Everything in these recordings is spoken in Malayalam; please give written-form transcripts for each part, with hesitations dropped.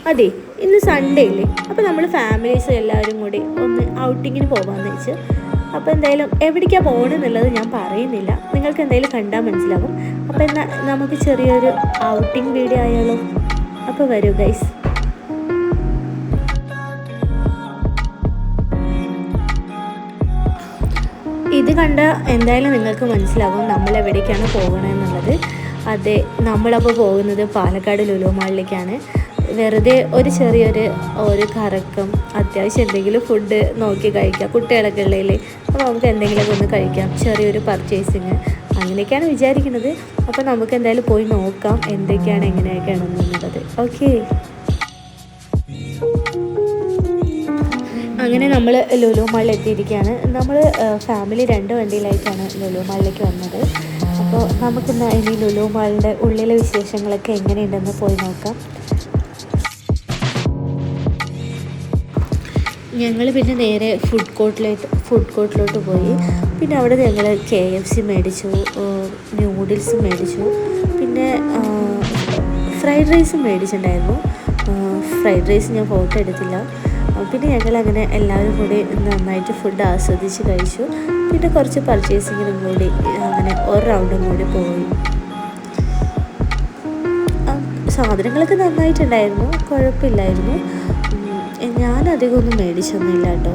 അതെ, ഇന്ന് സൺഡേ ഇല്ലേ, അപ്പോൾ നമ്മൾ ഫാമിലീസ് എല്ലാവരും കൂടി ഒന്ന് ഔട്ടിങ്ങിന് പോകാമെന്ന് വെച്ച്. അപ്പോൾ എന്തായാലും എവിടേക്കാണ് പോകണമെന്നുള്ളത് ഞാൻ പറയുന്നില്ല, നിങ്ങൾക്ക് എന്തായാലും കണ്ടാൽ മനസ്സിലാകും. അപ്പോൾ എന്നാൽ നമുക്ക് ചെറിയൊരു ഔട്ടിങ് വീഡിയോ ആയാലോ? അപ്പോൾ വരൂ ഗൈസ്. ഇത് കണ്ട എന്തായാലും നിങ്ങൾക്ക് മനസ്സിലാകും നമ്മൾ എവിടേക്കാണ് പോകണമെന്നുള്ളത്. അതെ, നമ്മളപ്പോൾ പോകുന്നത് പാലക്കാട് ലുലു മാളിലേക്കാണ്. വെറുതെ ഒരു കറക്കം, അത്യാവശ്യം എന്തെങ്കിലും ഫുഡ് നോക്കി കഴിക്കാം, കുട്ടികളൊക്കെ ഉള്ളതിൽ. അപ്പോൾ നമുക്ക് എന്തെങ്കിലുമൊക്കെ ഒന്ന് കഴിക്കാം, ചെറിയൊരു പർച്ചേസിങ് അങ്ങനെയൊക്കെയാണ് വിചാരിക്കുന്നത്. അപ്പോൾ നമുക്ക് എന്തായാലും പോയി നോക്കാം എന്തൊക്കെയാണ് എങ്ങനെയൊക്കെയാണെന്നുള്ളത്. ഓക്കെ, അങ്ങനെ നമ്മൾ ലുലു മാളിൽ എത്തിയിരിക്കുകയാണ്. നമ്മൾ ഫാമിലി 2 വണ്ടിയിലായിട്ടാണ് ലുലു മാളിലേക്ക് വന്നത്. അപ്പോൾ നമുക്കിന്ന് ഇനി ലുലു മാളിൻ്റെ ഉള്ളിലെ വിശേഷങ്ങളൊക്കെ എങ്ങനെയുണ്ടെന്ന് പോയി നോക്കാം. ഞങ്ങൾ പിന്നെ നേരെ ഫുഡ് കോർട്ടിലോട്ട് പോയി. പിന്നെ അവിടെ ഞങ്ങൾ KFC മേടിച്ചു, ന്യൂഡിൽസ് മേടിച്ചു, പിന്നെ ഫ്രൈഡ് റൈസും മേടിച്ചിട്ടുണ്ടായിരുന്നു. ഫ്രൈഡ് റൈസ് ഞാൻ ഫോട്ടോ എടുത്തില്ല. പിന്നെ ഞങ്ങളങ്ങനെ എല്ലാവരും കൂടി നന്നായിട്ട് ഫുഡ് ആസ്വദിച്ച് കഴിച്ചു. പിന്നെ കുറച്ച് പർച്ചേസിങ്ങിനും കൂടി അങ്ങനെ ഒരു റൗണ്ടും കൂടി പോയി. സാധനങ്ങളൊക്കെ നന്നായിട്ടുണ്ടായിരുന്നു, കുഴപ്പമില്ലായിരുന്നു. ഞാനധികം ഒന്നും മേടിച്ചൊന്നുമില്ല കേട്ടോ.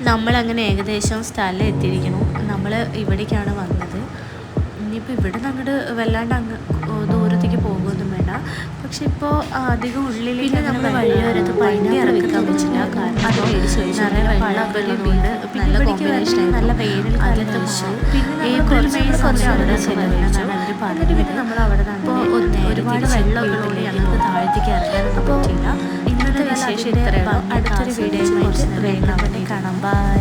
നമ്മളങ്ങനെ ഏകദേശം സ്ഥലം എത്തിയിരിക്കുന്നു. നമ്മൾ ഇവിടേക്കാണ് വന്നത്. ഇനിയിപ്പോൾ ഇവിടെ നിന്ന് അങ്ങോട്ട് വല്ലാണ്ട് ദൂരത്തേക്ക് പോകുമൊന്നും വേണ്ട. പക്ഷെ ഇപ്പോൾ അധികം ഉള്ളിലേക്ക് നമ്മൾ വഴിയോരത്ത് വണ്ടി ഇറക്കാൻ പറ്റില്ല. കാരണം അത് നിറയെ വെള്ളമൊക്കെയുള്ളതുകൊണ്ട് നല്ല കോമ്പിനേഷൻ, നല്ല വേനൽ കാലത്ത് പിന്നെ കുറച്ച് അവിടെ ചെലവഴിച്ചാണ് അവർ പറഞ്ഞത്. നമ്മൾ അവിടെ നിന്ന് ഒരുപാട് വെള്ളമൊക്കെ ഞങ്ങൾക്ക് താഴത്തേക്ക് ഇറങ്ങാനൊന്നും പറ്റില്ല. ഇന്നത്തെ വിശേഷം ഇത്രയാണ്. അടുത്തൊരു വീഡിയോ കുറച്ച് കാണാം. ബൈ.